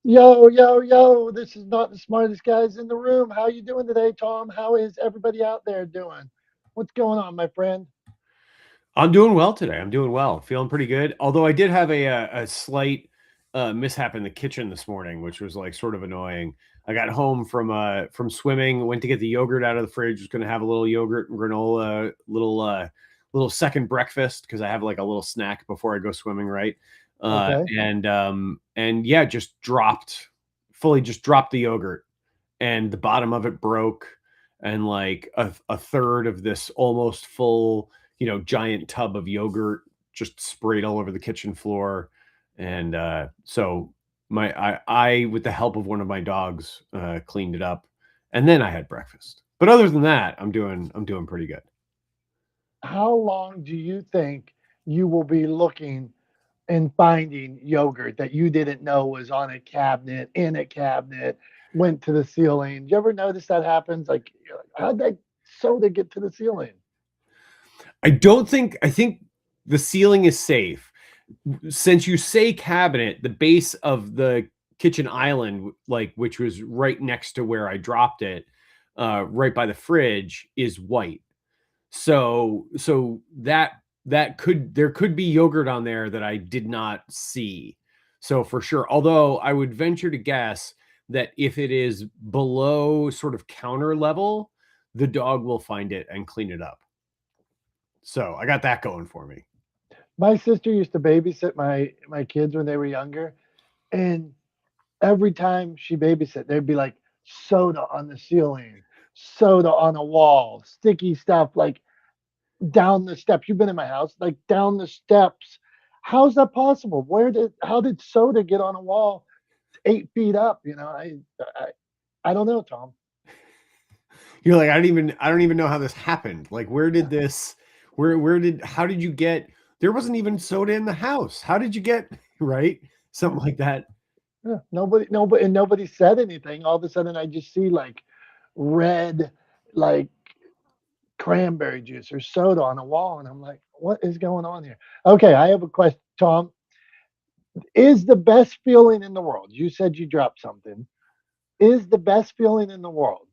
Yo, yo, yo, this is not the smartest guys in the room. How you doing today, Tom? How is everybody out there doing? What's going on, my friend? I'm doing well today. I'm doing well, feeling pretty good. Although I did have a slight mishap in the kitchen this morning, which was like sort of annoying. I got home from swimming, went to get the yogurt out of the fridge. Was going to have a little yogurt and granola, little second breakfast because I have like a little snack before I go swimming, right? Okay. And yeah, just dropped the yogurt, and the bottom of it broke, and like a third of this almost full, giant tub of yogurt just sprayed all over the kitchen floor. And so I with the help of one of my dogs, cleaned it up, and then I had breakfast. But other than that, I'm doing pretty good. How long do you think you will be looking and finding yogurt that you didn't know was on a cabinet, in a cabinet, went to the ceiling? Do you ever notice that happens? Like, you're like, how'd that soda get to the ceiling? I think the ceiling is safe. Since you say cabinet, the base of the kitchen island, like which was right next to where I dropped it, right by the fridge, is white. So that could there could be yogurt on there that I did not see. So for sure, although I would venture to guess that if it is below sort of counter level, the dog will find it and clean it up. So I got that going for me. My sister used to babysit my kids when they were younger, and every time she babysit, there'd be like soda on the ceiling, soda on the wall, sticky stuff like down the steps. You've been in my house, like down the steps. How's that possible? How did soda get on a wall 8 feet up? I don't know, Tom. You're like, I don't even know how this happened. Like, where did this where did how did you get there wasn't even soda in the house. How did you get right? Yeah, Something like that. yeah. Nobody said anything. All of a sudden, I just see like red, like cranberry juice or soda on a wall, and I'm like, what is going on here? Okay, I have a question, Tom. Is the best feeling in the world? You said you dropped something. Is the best feeling in the world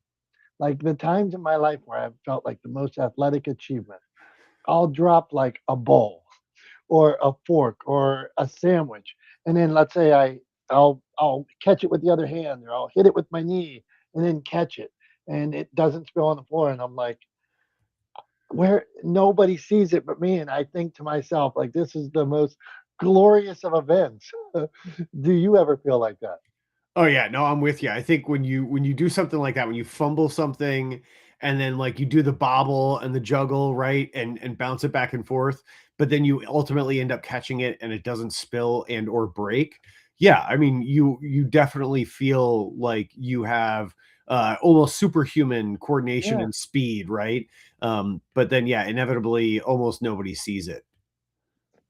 like the times in my life where I've felt like the most athletic achievement? I'll drop like a bowl or a fork or a sandwich, and then let's say I'll catch it with the other hand, or I'll hit it with my knee and then catch it, and it doesn't spill on the floor, and I'm like, where nobody sees it but me, and I think to myself like, this is the most glorious of events. Do you ever feel like that? Oh yeah, no, I'm with you. I think when you do something like that, when you fumble something and then like you do the bobble and the juggle, right? And bounce it back and forth, but then you ultimately end up catching it and it doesn't spill and or break. Yeah, I mean, you definitely feel like you have almost superhuman coordination Yeah, and speed, right? But then yeah, inevitably almost nobody sees it.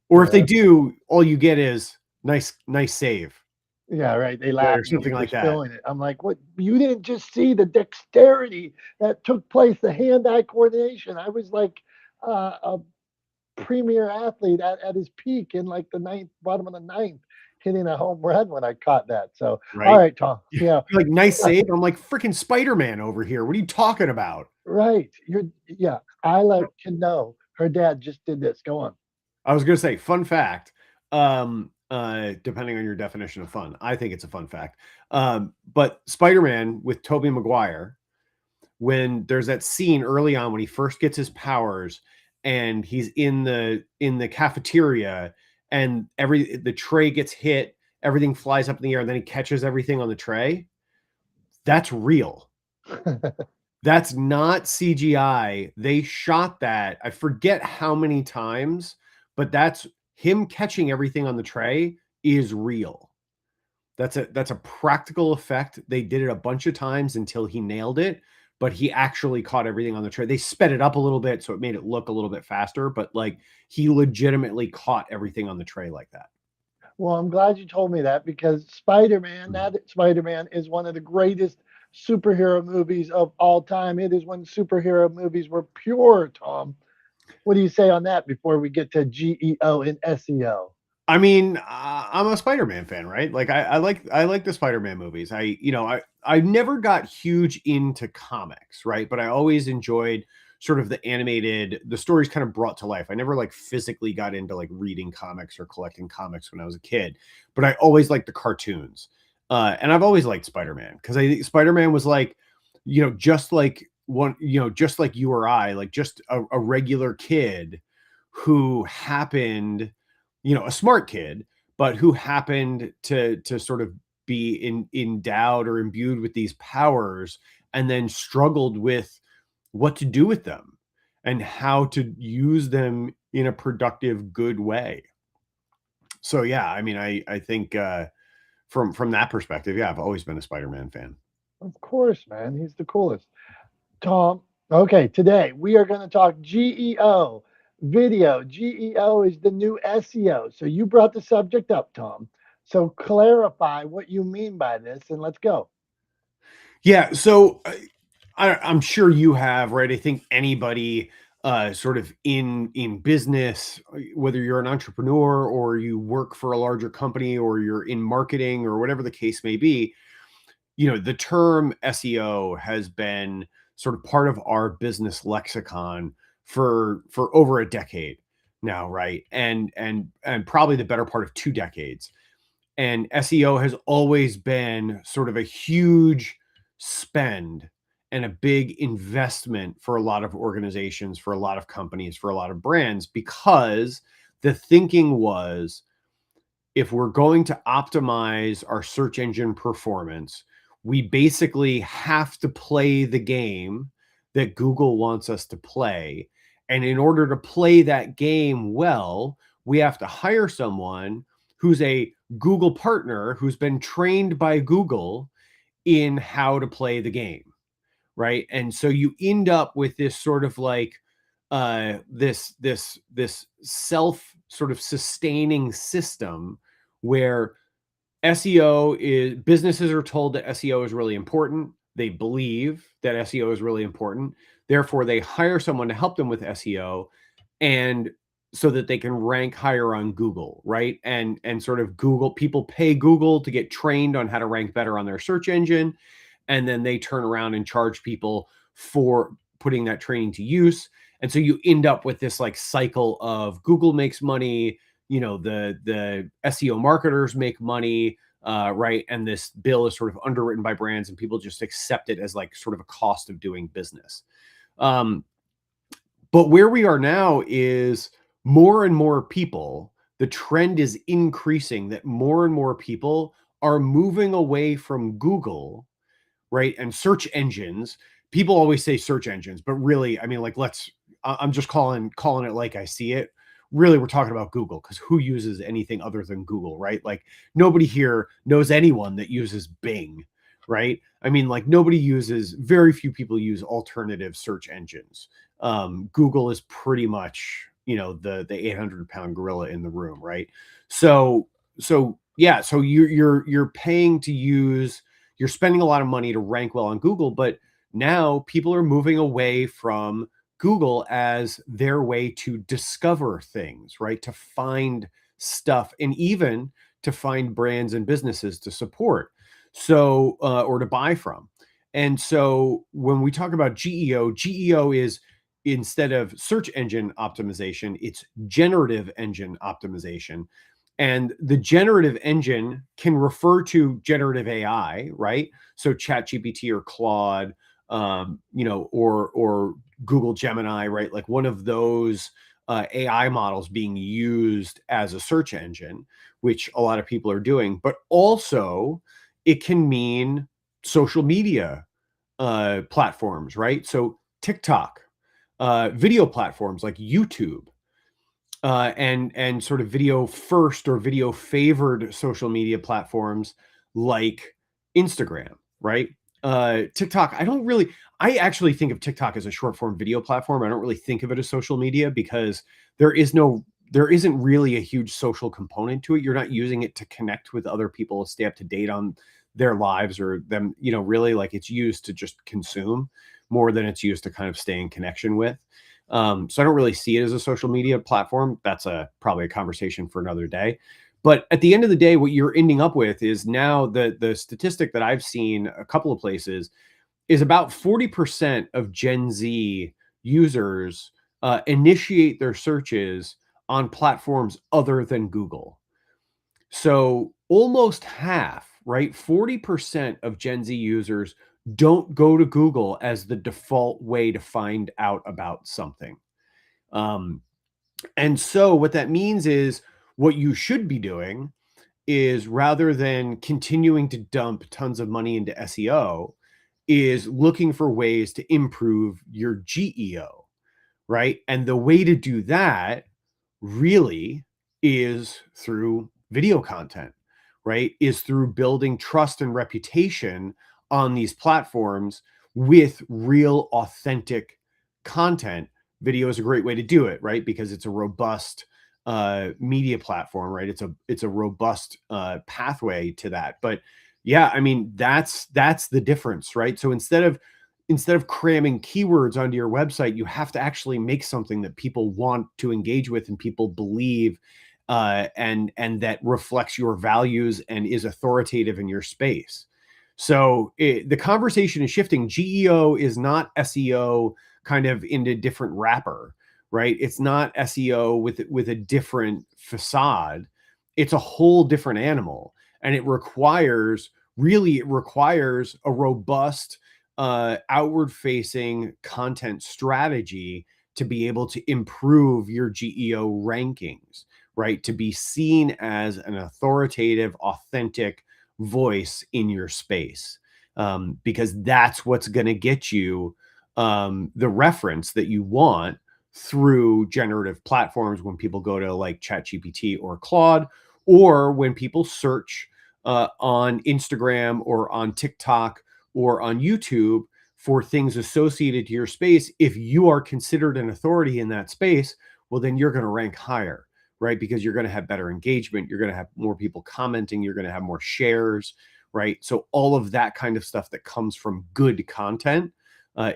Or if they yeah. do, all you get is nice save, Yeah, right. They right? laugh Or at you something for like that. spilling it. I'm like, what? You didn't just see the dexterity that took place, the hand-eye coordination. I was like a premier athlete at his peak in like the ninth, bottom of the ninth, hitting a home run when I caught that. So, all Right? right, Tom. Yeah, You're like, nice save. I'm like, freaking Spider-Man over here. What are you talking about? right. Yeah. I like to know her dad just did this. Go on. I was gonna say, fun fact. Depending on your definition of fun, I think it's a fun fact. But Spider-Man with Tobey Maguire, when there's that scene early on when he first gets his powers and he's in the cafeteria and the tray gets hit, everything flies up in the air, and then he catches everything on the tray. That's real. That's not CGI. They shot that. I forget how many times, but that's him catching everything on the tray is real. That's a practical effect. They did it a bunch of times until he nailed it, but he actually caught everything on the tray. They sped it up a little bit so it made it look a little bit faster, but like he legitimately caught everything on the tray like that. Well, I'm glad you told me that because Spider-Man, that Spider-Man is one of the greatest superhero movies of all time. It is when superhero movies were pure, Tom. What do you say on that before we get to GEO and SEO? I mean, I'm a Spider-Man fan, right? Like I like the Spider-Man movies. I never got huge into comics, right? But I always enjoyed sort of the stories kind of brought to life. I never like physically got into like reading comics or collecting comics when I was a kid, but I always liked the cartoons. And I've always liked Spider-Man because I think Spider-Man was like, just like just like you or I, like just a regular kid who happened, a smart kid, but who happened to sort of be endowed or imbued with these powers, and then struggled with what to do with them and how to use them in a productive, good way. So yeah, I mean, I think from that perspective, yeah, I've always been a Spider-Man fan. Of course, man. He's the coolest. Tom, okay, today we are going to talk GEO, video. GEO is the new SEO. So you brought the subject up, Tom. So clarify what you mean by this and let's go. Yeah, so I'm sure you have, right? I think anybody sort of in business, whether you're an entrepreneur or you work for a larger company or you're in marketing or whatever the case may be, the term SEO has been sort of part of our business lexicon for over a decade now, right? And probably the better part of 2 decades. And SEO has always been sort of a huge spend and a big investment for a lot of organizations, for a lot of companies, for a lot of brands, because the thinking was, if we're going to optimize our search engine performance, we basically have to play the game that Google wants us to play. And in order to play that game well, we have to hire someone who's a Google partner who's been trained by Google in how to play the game, right? And so you end up with this sort of like this self sort of sustaining system where SEO is businesses are told that SEO is really important. They believe that SEO is really important. Therefore, they hire someone to help them with SEO, and so that they can rank higher on Google, right? And sort of Google people pay Google to get trained on how to rank better on their search engine, and then they turn around and charge people for putting that training to use. And so you end up with this like cycle of Google makes money, the SEO marketers make money, right? And this bill is sort of underwritten by brands, and people just accept it as like sort of a cost of doing business. Um, but where we are now is more and more people, the trend is increasing that more and more people are moving away from Google, right? And search engines. People always say search engines, but really, I mean, like, I'm just calling it like I see it. Really, we're talking about Google, because who uses anything other than Google, right? Like, nobody here knows anyone that uses Bing, right? I mean, like, very few people use alternative search engines. Google is pretty much, the 800-pound gorilla in the room, right? So yeah, so you're paying to use, you're spending a lot of money to rank well on Google, but now people are moving away from Google as their way to discover things, right? To find stuff, and even to find brands and businesses to support. So, or to buy from. And so when we talk about GEO is, instead of search engine optimization, it's generative engine optimization. And the generative engine can refer to generative AI, right? So ChatGPT or Claude, or Google Gemini, right? Like one of those AI models being used as a search engine, which a lot of people are doing. But also, it can mean social media platforms, right? So TikTok, video platforms like YouTube, and sort of video first or video favored social media platforms like Instagram, right? TikTok, I actually think of TikTok as a short form video platform. I don't really think of it as social media, because there isn't really a huge social component to it. You're not using it to connect with other people, stay up to date on their lives or them, really, like, it's used to just consume more than it's used to kind of stay in connection with. So I don't really see it as a social media platform. That's probably a conversation for another day. But at the end of the day, what you're ending up with is now the statistic that I've seen a couple of places is about 40% of Gen Z users initiate their searches on platforms other than Google. So almost half, right? 40% of Gen Z users don't go to Google as the default way to find out about something. Um, and so what that means is what you should be doing is, rather than continuing to dump tons of money into SEO, is looking for ways to improve your GEO, right? And the way to do that really is through video content, right? Is through building trust and reputation on these platforms with real, authentic content. Video is a great way to do it, right? Because it's a robust media platform, right? It's a robust pathway to that. But yeah, I mean, that's the difference, right? So instead of cramming keywords onto your website, you have to actually make something that people want to engage with and people believe, and that reflects your values and is authoritative in your space. So the conversation is shifting. GEO is not SEO kind of in a different wrapper, right? It's not SEO with a different facade. It's a whole different animal, and it requires a robust outward facing content strategy to be able to improve your GEO rankings, right? To be seen as an authoritative, authentic voice in your space, because that's what's going to get you the reference that you want through generative platforms when people go to like ChatGPT or Claude, or when people search on Instagram or on TikTok or on YouTube for things associated to your space. If you are considered an authority in that space, well, then you're going to rank higher, right? Because you're going to have better engagement. You're going to have more people commenting. You're going to have more shares, right? So all of that kind of stuff that comes from good content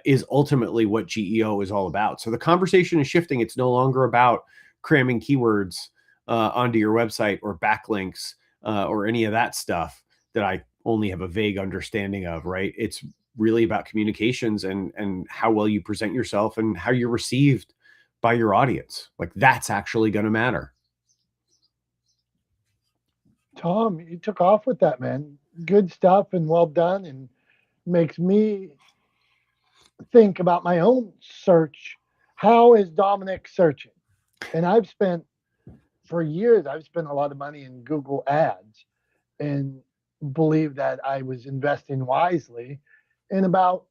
is ultimately what GEO is all about. So the conversation is shifting. It's no longer about cramming keywords onto your website or backlinks or any of that stuff that I only have a vague understanding of, right? It's really about communications and how well you present yourself and how you're received by your audience. Like, that's actually going to matter. Tom, you took off with that, man. Good stuff and well done, and makes me think about my own search. How is Dominick searching? And for years, I've spent a lot of money in Google ads and believe that I was investing wisely. And about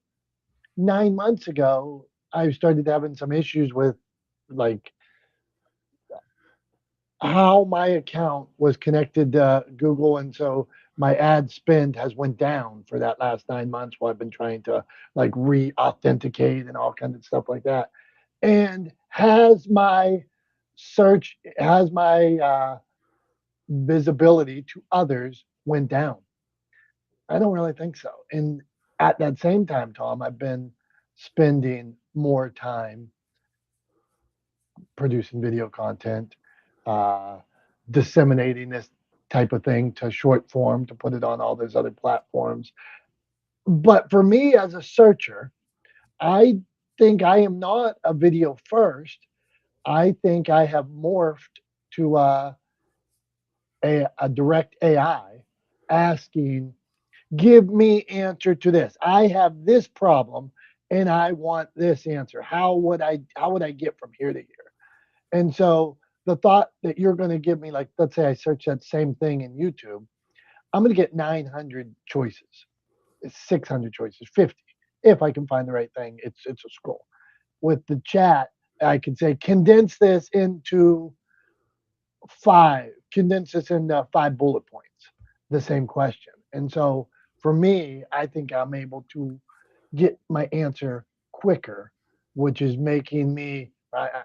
9 months ago, I started having some issues with like how my account was connected to Google, and so my ad spend has went down for that last 9 months while I've been trying to like re-authenticate and all kinds of stuff like that. And has my visibility to others went down? I don't really think so. And at that same time, Tom, I've been spending more time producing video content, uh, disseminating this type of thing to short form to put it on all those other platforms. But for me as a searcher, I think I am not a video first. I think I have morphed to a direct AI asking, give me answer to this. I have this problem and I want this answer. How would I get from here to here? And so the thought that you're going to give me, like, let's say I search that same thing in YouTube, I'm going to get 900 choices, 600 choices, 50. If I can find the right thing, it's a scroll. With the chat, I can say condense this into five bullet points, the same question. And so for me, I think I'm able to get my answer quicker, which is making me.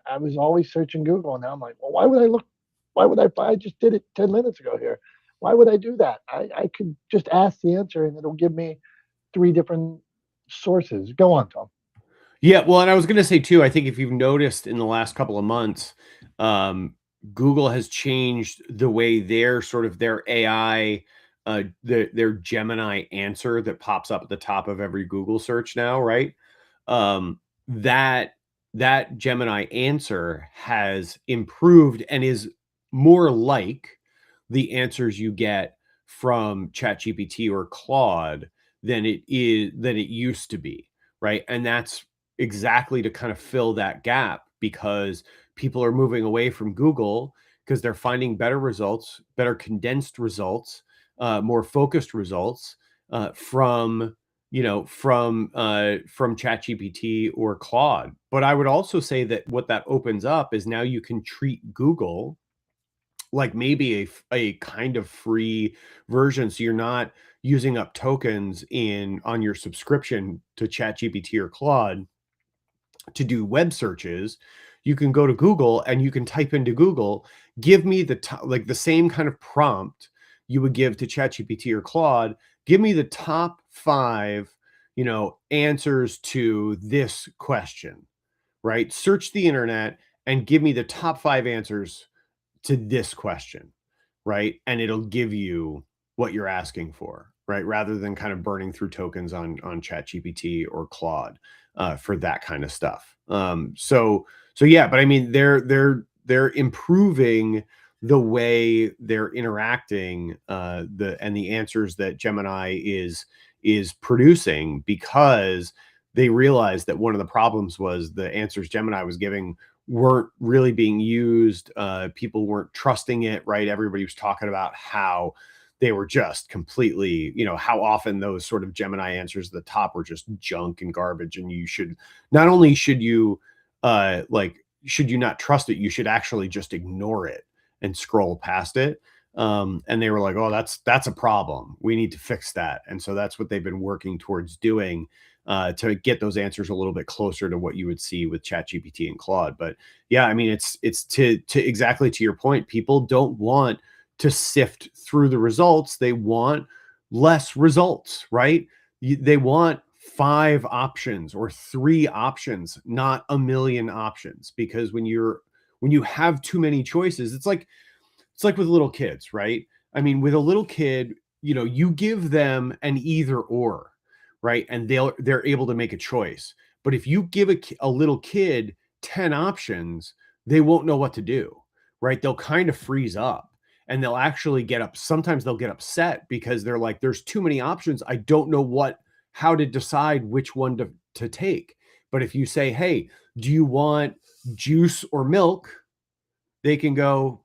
I was always searching Google, and now I'm like, well, why would I look? Why would I just did it 10 minutes ago here? Why would I do that? I could just ask the answer, and it'll give me three different sources. Go on, Tom. Yeah, well, and I was going to say too, I think if you've noticed in the last couple of months, um, Google has changed the way their AI, their Gemini answer that pops up at the top of every Google search now, right? Um, that that Gemini answer has improved and is more like the answers you get from ChatGPT or Claude than it used to be, right? And that's exactly to kind of fill that gap because people are moving away from Google because they're finding better results, better condensed results, more focused results from from ChatGPT or Claude. But I would also say that what that opens up is now you can treat Google like maybe a kind of free version, so you're not using up tokens in on your subscription to ChatGPT or Claude to do web searches. You can go to Google and you can type into Google, give me like the same kind of prompt you would give to ChatGPT or Claude. Give me the top 5, answers to this question, right? Search the internet and give me the top 5 answers to this question, right? And it'll give you what you're asking for, right? Rather than kind of burning through tokens on ChatGPT or Claude for that kind of stuff. So yeah, but I mean they're improving the way they're interacting the answers that Gemini is producing because they realized that one of the problems was the answers Gemini was giving weren't really being used. People weren't trusting it, right? Everybody was talking about how they were just completely, how often those sort of Gemini answers at the top were just junk and garbage. And you should not only should you should you not trust it, you should actually just ignore it and scroll past it. And they were like, oh, that's a problem. We need to fix that. And so that's what they've been working towards doing to get those answers a little bit closer to what you would see with ChatGPT and Claude. But yeah, I mean, it's to exactly to your point. People don't want to sift through the results; they want less results, right? They want 5 options or 3 options, not a million options. Because when you have too many choices, it's like with little kids, right? I mean, with a little kid, you give them an either or, right? And they're able to make a choice. But if you give a little kid 10 options, they won't know what to do, right? They'll kind of freeze up and they'll actually sometimes they'll get upset because they're like, there's too many options. I don't know how to decide which one to take. But if you say, hey, do you want juice or milk? They can go,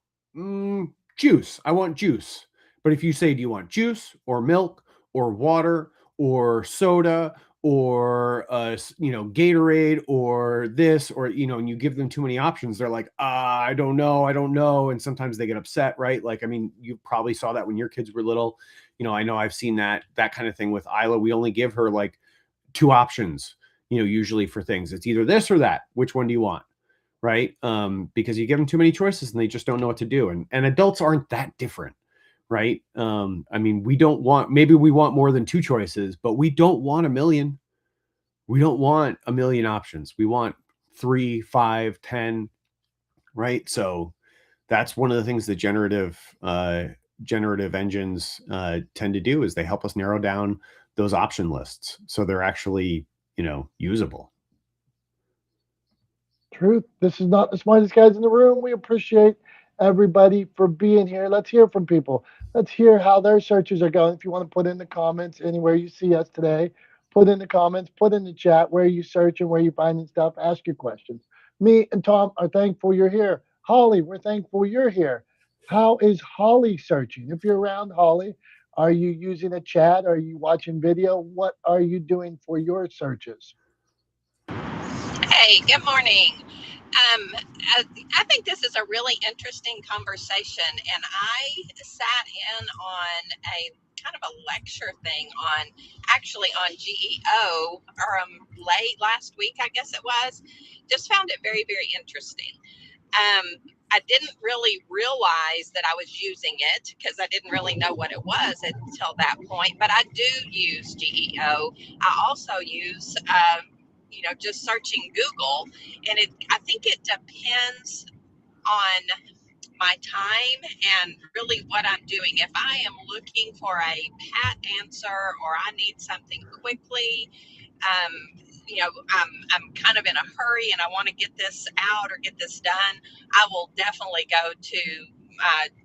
juice. I want juice. But if you say, do you want juice or milk or water or soda or Gatorade or this or and you give them too many options, they're like, I don't know, and sometimes they get upset, right? Like, I mean, you probably saw that when your kids were little. I know I've seen that kind of thing with Isla. We only give her like 2 options, usually for things. It's either this or that. Which one do you want? Right? Because you give them too many choices and they just don't know what to do. And adults aren't that different, right? I mean, maybe we want more than 2 choices, but we don't want a million. We don't want a million options. We want 3, 5, 10, right? So that's one of the things that generative engines tend to do is they help us narrow down those option lists so they're actually usable. Truth. This is not the smartest guys in the room. We appreciate everybody for being here. Let's hear from people. Let's hear how their searches are going. If you want to put in the comments anywhere you see us today, put in the comments, put in the chat where you searching, where you finding stuff, ask your questions. Me and Tom are thankful you're here. Holly, we're thankful you're here. How is Holly searching? If you're around Holly, are you using a chat? Are you watching video? What are you doing for your searches? Hey, good morning. Um, I, I think this is a really interesting conversation, and I sat in on a kind of a lecture thing on GEO late last week, I guess it was. Just found it very, very interesting. I didn't really realize that I was using it because I didn't really know what it was until that point. But I do use GEO. I also use just searching Google. And I think it depends on my time and really what I'm doing. If I am looking for a pat answer or I need something quickly, um, I'm kind of in a hurry and I want to get this out or get this done, I will definitely go to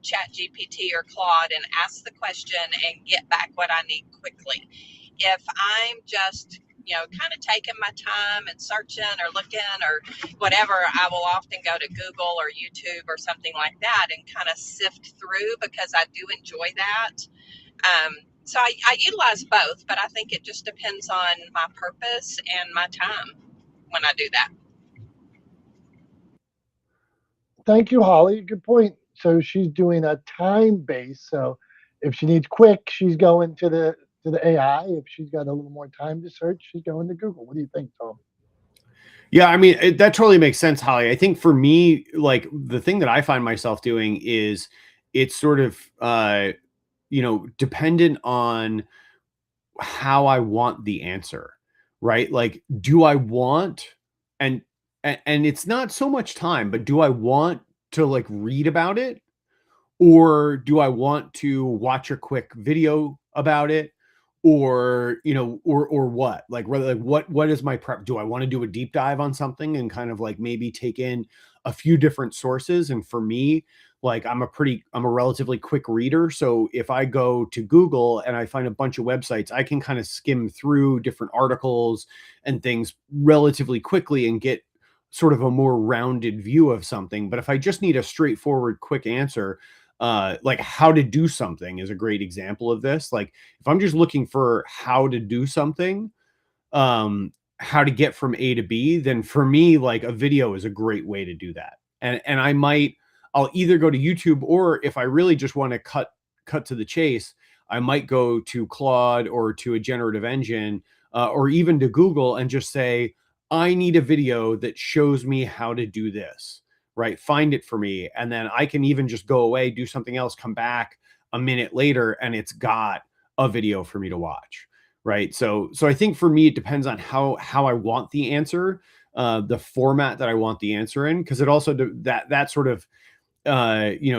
Chat GPT or Claude and ask the question and get back what I need quickly. If I'm just kind of taking my time and searching or looking or whatever, I will often go to Google or YouTube or something like that and kind of sift through, because I do enjoy that. So I utilize both, but I think it just depends on my purpose and my time when I do that. Thank you, Holly. Good point. So she's doing a time base. So if she needs quick, she's going to the AI. If she's got a little more time to search, she's going to Google. What do you think, Tom? Yeah, I mean, that totally makes sense, Holly. I think for me, like the thing that I find myself doing is it's sort of, dependent on how I want the answer, right? Like, do I want, and, and it's not so much time, but do I want to like read about it? Or do I want to watch a quick video about it? Or, or what? Like, rather, like, what is my prep? Do I want to do a deep dive on something and kind of like maybe take in a few different sources? And for me, like, I'm a relatively quick reader. So if I go to Google and I find a bunch of websites, I can kind of skim through different articles and things relatively quickly and get sort of a more rounded view of something. But if I just need a straightforward, quick answer, like how to do something is a great example of this. Like if I'm just looking for how to do something, how to get from A to B, then for me, like a video is a great way to do that. And I'll either go to YouTube, or if I really just want to cut to the chase, I might go to Claude or to a generative engine, or even to Google and just say, I need a video that shows me how to do this. Right. Find it for me. And then I can even just go away, do something else, come back a minute later, and it's got a video for me to watch. Right. So I think for me, it depends on how I want the answer, the format that I want the answer in, because it also that sort of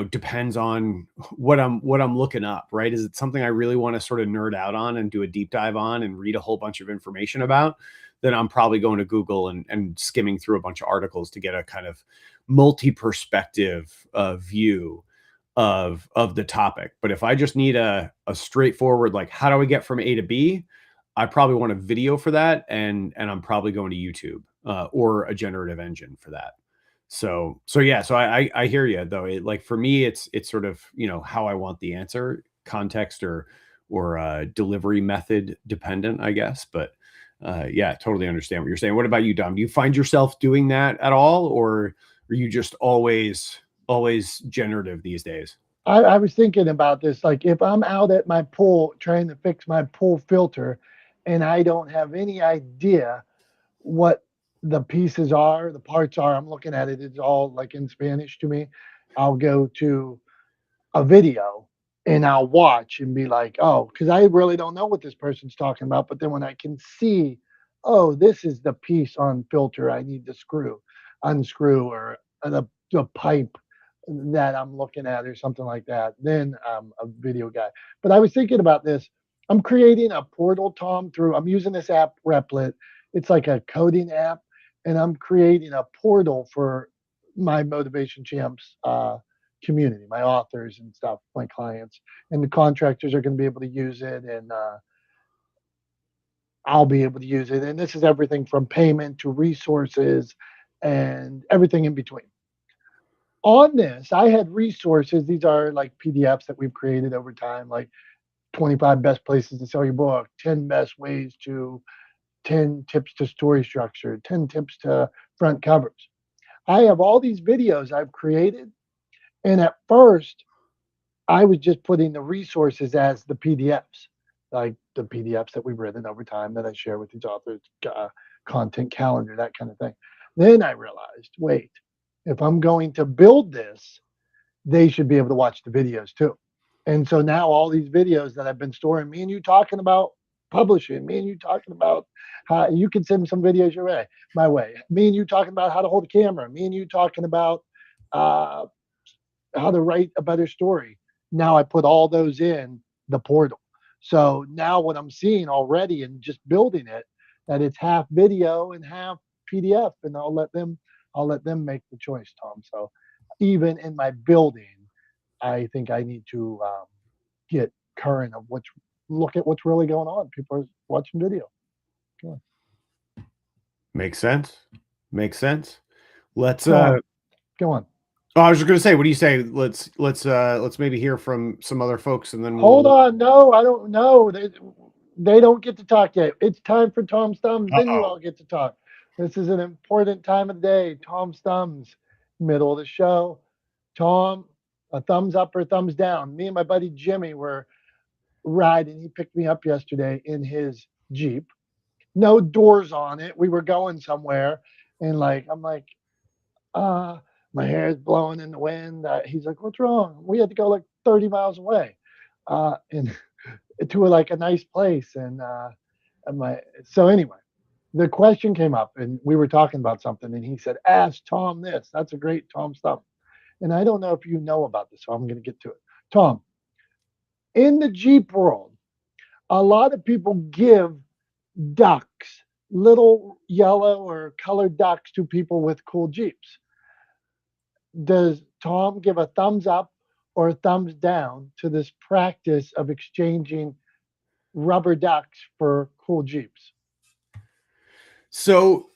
depends on what I'm looking up, right? Is it something I really want to sort of nerd out on and do a deep dive on and read a whole bunch of information about? Then I'm probably going to Google and skimming through a bunch of articles to get a kind of multi-perspective view of the topic. But if I just need a straightforward, like, how do I get from A to B? I probably want a video for that, and I'm probably going to YouTube or a generative engine for that. So yeah, so I hear you though. Like for me, it's sort of, how I want the answer, context or delivery method dependent, I guess. But yeah, totally understand what you're saying. What about you, Dom? Do you find yourself doing that at all, or are you just always generative these days? I was thinking about this. Like, if I'm out at my pool trying to fix my pool filter and I don't have any idea what the pieces are, the parts are, I'm looking at it, it's all like in Spanish to me. I'll go to a video and I'll watch and be like, oh, because I really don't know what this person's talking about. But then when I can see, oh, this is the piece on filter I need to unscrew, or the pipe that I'm looking at, or something like that, then I'm a video guy. But I was thinking about this. I'm creating a portal, Tom, I'm using this app, Replit. It's like a coding app, and I'm creating a portal for my Motivation Champs community, my authors and stuff, my clients, and the contractors are going to be able to use it, and I'll be able to use it. And this is everything from payment to resources and everything in between. On this, I had resources. These are like PDFs that we've created over time, like 25 best places to sell your book, 10 best ways to 10 tips to story structure, 10 tips to front covers. I have all these videos I've created. And at first, I was just putting the resources as the PDFs, like the PDFs that we've written over time that I share with these authors, content calendar, that kind of thing. Then I realized, wait, if I'm going to build this, they should be able to watch the videos too. And so now all these videos that I've been storing, me and you talking about publishing. Me and you talking about how you can send some videos your way, my way. Me and you talking about how to hold a camera. Me and you talking about uh, how to write a better story. Now I put all those in the portal. So now what I'm seeing already and just building it, that it's half video and half PDF, and I'll let them make the choice, Tom. So even in my building, I think I need to get current of look at what's really going on. People are watching video. Yeah. Makes sense. Makes sense. Let's Tom, go on. oh, I was just gonna say, what do you say? Let's maybe hear from some other folks and then Hold we'll on. No, I don't know. They don't get to talk yet. It's time for Tom's Thumbs. Then you Uh-oh. all get to talk. This is an important time of the day. Tom's Thumbs, middle of the show. Tom, a thumbs up or thumbs down. Me and my buddy Jimmy were riding. He picked me up yesterday in his Jeep. No doors on it. We were going somewhere. And I'm like, uh, my hair is blowing in the wind. He's like, what's wrong? We had to go like 30 miles away. And to a nice place. So anyway, the question came up and we were talking about something and he said, ask Tom this. That's a great Tom stuff. And I don't know if you know about this, so I'm going to get to it. Tom, in the Jeep world, a lot of people give ducks, little yellow or colored ducks to people with cool Jeeps. Does Tom give a thumbs up or a thumbs down to this practice of exchanging rubber ducks for cool Jeeps? So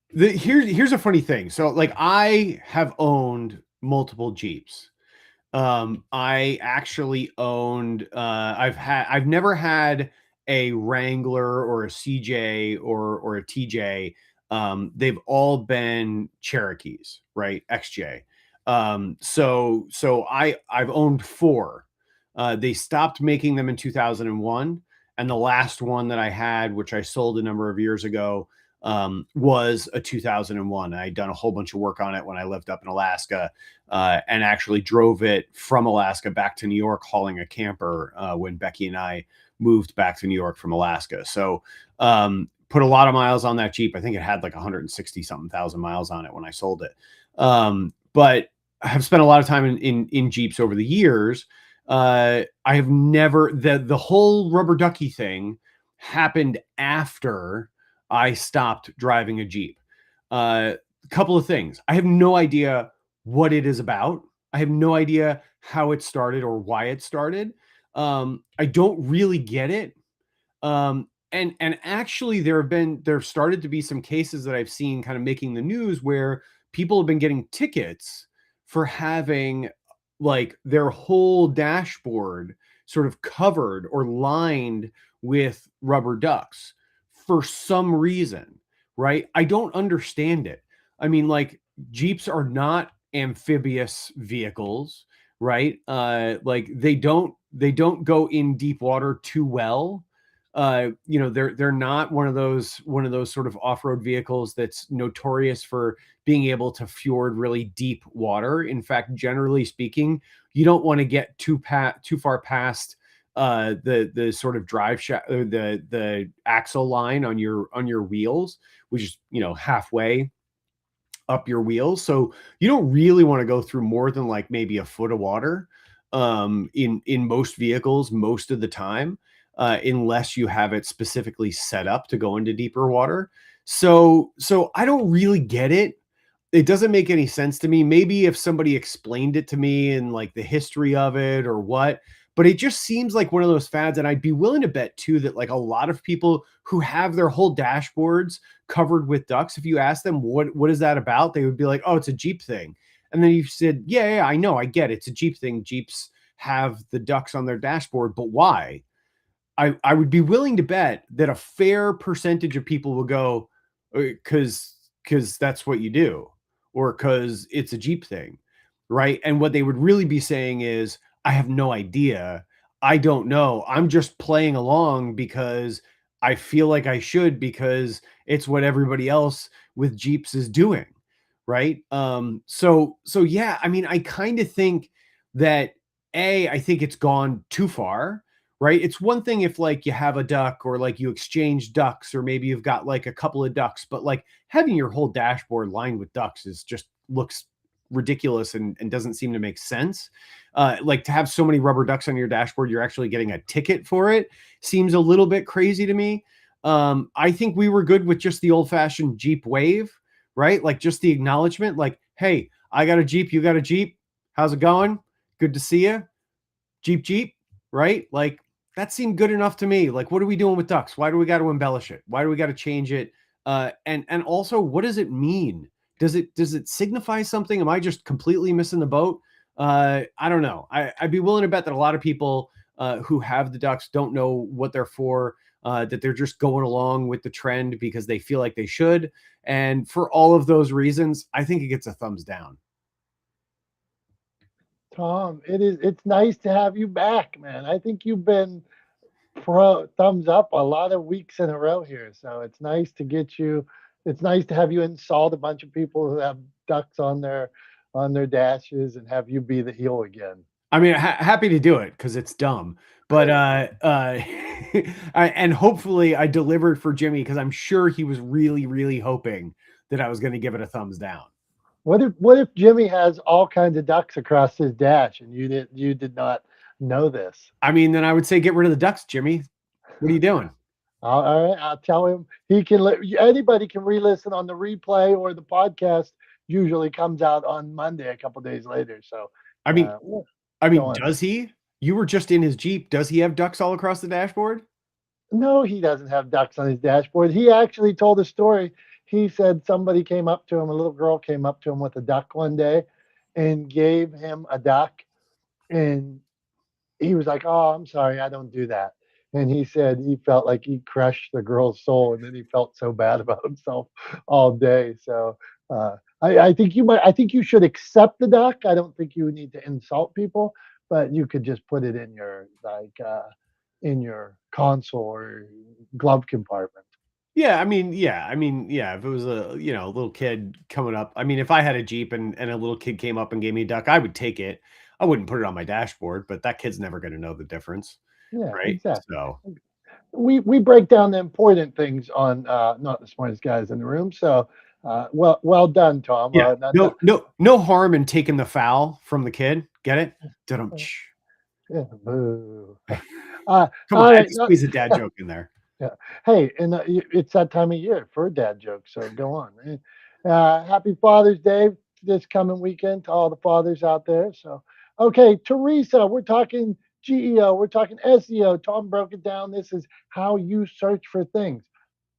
here's a funny thing. So like I have owned multiple Jeeps. I actually owned I've never had a Wrangler or a CJ or a TJ. They've all been Cherokees, right? XJ. So I've owned four. They stopped making them in 2001, and the last one that I had, which I sold a number of years ago, was a 2001. I'd done a whole bunch of work on it when I lived up in Alaska, and actually drove it from Alaska back to New York, hauling a camper when Becky and I moved back to New York from Alaska. So put a lot of miles on that Jeep. I think it had like 160 something thousand miles on it when I sold it. But I have spent a lot of time in Jeeps over the years. I have never, the whole rubber ducky thing happened after I stopped driving a Jeep. A couple of things. I have no idea what it is about. I have no idea how it started or why it started. I don't really get it. And actually there started to be some cases that I've seen kind of making the news where people have been getting tickets for having like their whole dashboard sort of covered or lined with rubber ducks for some reason, right? I don't understand it. I mean, like Jeeps are not amphibious vehicles, right? Like they don't go in deep water too well. They're not one of those sort of off-road vehicles that's notorious for being able to fjord really deep water. In fact, generally speaking, you don't want to get too far past the sort of drive shaft, the axle line on your wheels, which is halfway up your wheels. So you don't really want to go through more than like maybe a foot of water in most vehicles most of the time, unless you have it specifically set up to go into deeper water. So I don't really get it. It doesn't make any sense to me. Maybe if somebody explained it to me and like the history of it or what, but it just seems like one of those fads. And I'd be willing to bet too that like a lot of people who have their whole dashboards covered with ducks, if you ask them what is that about, they would be like, oh, it's a Jeep thing. And then you said, yeah, I know, I get it. It's a Jeep thing. Jeeps have the ducks on their dashboard, but why? I would be willing to bet that a fair percentage of people will go, because that's what you do, or because it's a Jeep thing, right? And what they would really be saying is, I have no idea. I don't know. I'm just playing along because I feel like I should, because it's what everybody else with Jeeps is doing, right? So yeah, I mean, I kind of think that I think it's gone too far, right? It's one thing if like you have a duck or like you exchange ducks or maybe you've got like a couple of ducks, but like having your whole dashboard lined with ducks is just looks ridiculous and doesn't seem to make sense. Like to have so many rubber ducks on your dashboard, you're actually getting a ticket for it, seems a little bit crazy to me. I think we were good with just the old fashioned Jeep wave, right? Like just the acknowledgement, like, hey, I got a Jeep, you got a Jeep. How's it going? Good to see you. Jeep, Jeep, right? Like that seemed good enough to me. Like, what are we doing with ducks? Why do we got to embellish it? Why do we got to change it? And also, what does it mean? Does it signify something? Am I just completely missing the boat? I don't know. I'd be willing to bet that a lot of people who have the ducks don't know what they're for. That they're just going along with the trend because they feel like they should. And for all of those reasons, I think it gets a thumbs down. Tom, it's nice to have you back, man. I think you've been pro thumbs up a lot of weeks in a row here. So it's nice to get you. It's nice to have you insult a bunch of people who have ducks on their dashes and have you be the heel again. I mean, happy to do it because it's dumb, but and hopefully I delivered for Jimmy because I'm sure he was really, really hoping that I was going to give it a thumbs down. What if Jimmy has all kinds of ducks across his dash and you did not know this? I mean, then I would say get rid of the ducks, Jimmy. What are you doing? All right, I'll tell him he can. Anybody can re-listen on the replay or the podcast. Usually comes out on Monday, a couple days later. So, I mean, uh, does he? You were just in his Jeep. Does he have ducks all across the dashboard? no, he doesn't have ducks on his dashboard. He actually told a story. He said somebody came up to him, a little girl came up to him with a duck one day, and gave him a duck, and he was like, "Oh, I'm sorry, I don't do that." And he said he felt like he crushed the girl's soul, and then he felt so bad about himself all day. So I think you might. I think you should accept the duck. I don't think you need to insult people, but you could just put it in your in your console or glove compartment. Yeah, If it was a little kid coming up, I mean, if I had a Jeep and a little kid came up and gave me a duck, I would take it. I wouldn't put it on my dashboard, but that kid's never going to know the difference, Yeah, right? exactly. So, We break down the important things on not the smartest guys in the room. So well done, Tom. yeah, Not, no harm in taking the foul from the kid. Get it? Dum. yeah, boo. Come All on, I had right. to squeeze a dad joke in there. Yeah. Hey, and it's that time of year for a dad joke. So go on, man. Happy Father's Day this coming weekend to all the fathers out there. So, okay, Teresa, we're talking GEO, we're talking SEO. Tom broke it down. This is how you search for things.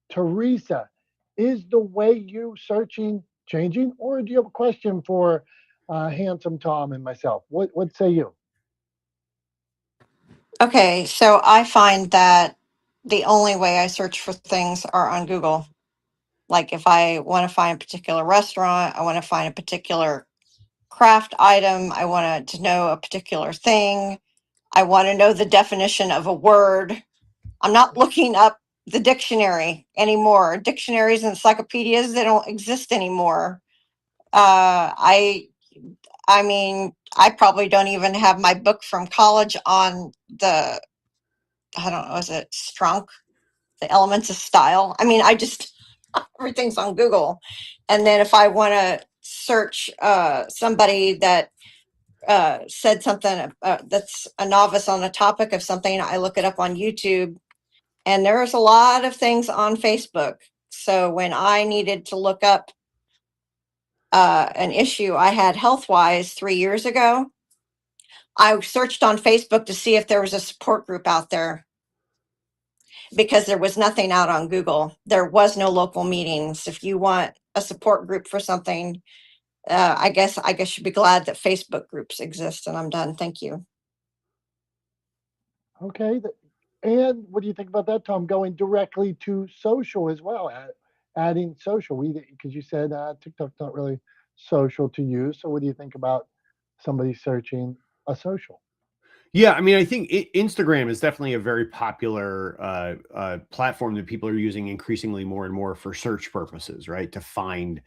Teresa, is the way you searching changing, or do you have a question for handsome Tom and myself? What say you? Okay, so I find that the only way I search for things are on Google. Like if I want to find a particular restaurant, I want to find a particular craft item, I want to know a particular thing, I want to know the definition of a word. I'm not looking up the dictionary anymore. Dictionaries and encyclopedias, they don't exist anymore. I mean, I probably don't even have my book from college on the, I don't know, is it Strunk? The elements of style. I mean, I just, everything's on Google. And then if I want to search somebody that said something that's a novice on a topic of something, I look it up on YouTube. And there's a lot of things on Facebook. So when I needed to look up an issue I had health wise 3 years ago, I searched on Facebook to see if there was a support group out there because there was nothing out on Google. There was no local meetings. If you want a support group for something, I guess you'd be glad that Facebook groups exist. And I'm done. Thank you. Okay. And what do you think about that, Tom? Going directly to social as well, adding social. Because you said TikTok's not really social to you. So what do you think about somebody searching a social? Yeah, I mean, I think Instagram is definitely a very popular platform that people are using increasingly more and more for search purposes, right? To find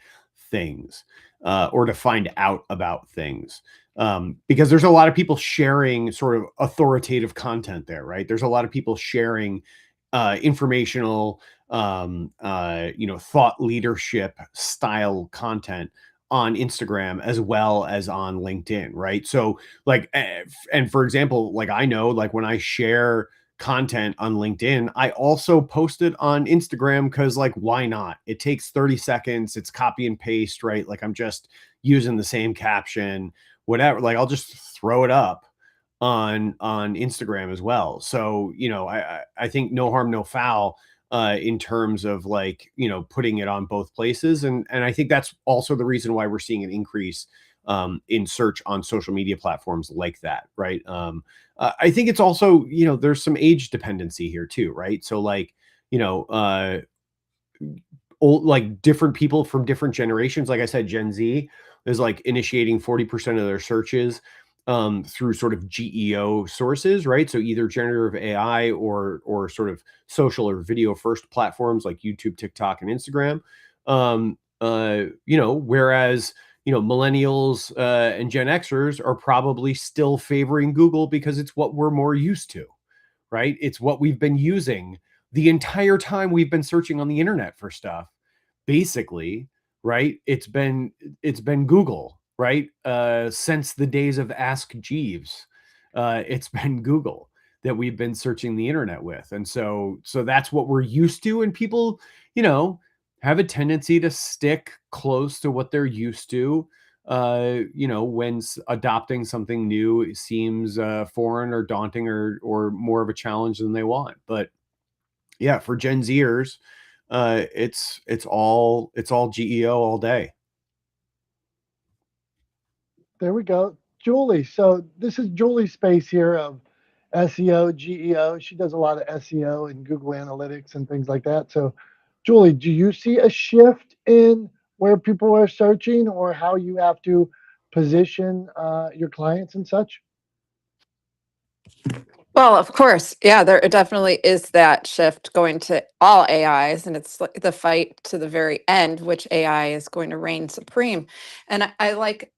things or to find out about things. Because there's a lot of people sharing sort of authoritative content there, right? There's a lot of people sharing informational, thought leadership style content on Instagram as well as on LinkedIn, right? So like, and for example, like I know, like when I share content on LinkedIn, I also post it on Instagram because like, why not? It takes 30 seconds. It's copy and paste, right? Like I'm just using the same caption, whatever. Like I'll just throw it up on Instagram as well. So, I think no harm, no foul in terms of like, putting it on both places. And I think that's also the reason why we're seeing an increase in search on social media platforms like that, right? I think it's also, there's some age dependency here too, right? So like, old, like different people from different generations, like I said, Gen Z is like initiating 40% of their searches through sort of GEO sources, right? So either generative AI or sort of social or video first platforms like YouTube, TikTok, and Instagram. Whereas millennials and Gen Xers are probably still favoring Google because it's what we're more used to, right? It's what we've been using the entire time we've been searching on the internet for stuff. Basically, right? It's been Google, right? Since the days of Ask Jeeves, it's been Google that we've been searching the internet with, and so that's what we're used to. And people, have a tendency to stick close to what they're used to. When adopting something new seems foreign or daunting or more of a challenge than they want. But yeah, for Gen Zers, it's all GEO all day. There we go. Julie. So this is Julie's space here of SEO, GEO. She does a lot of SEO and Google Analytics and things like that. So, Julie, do you see a shift in where people are searching or how you have to position your clients and such? Well, of course, yeah, there definitely is that shift going to all AIs, and it's like the fight to the very end, which AI is going to reign supreme. And I like,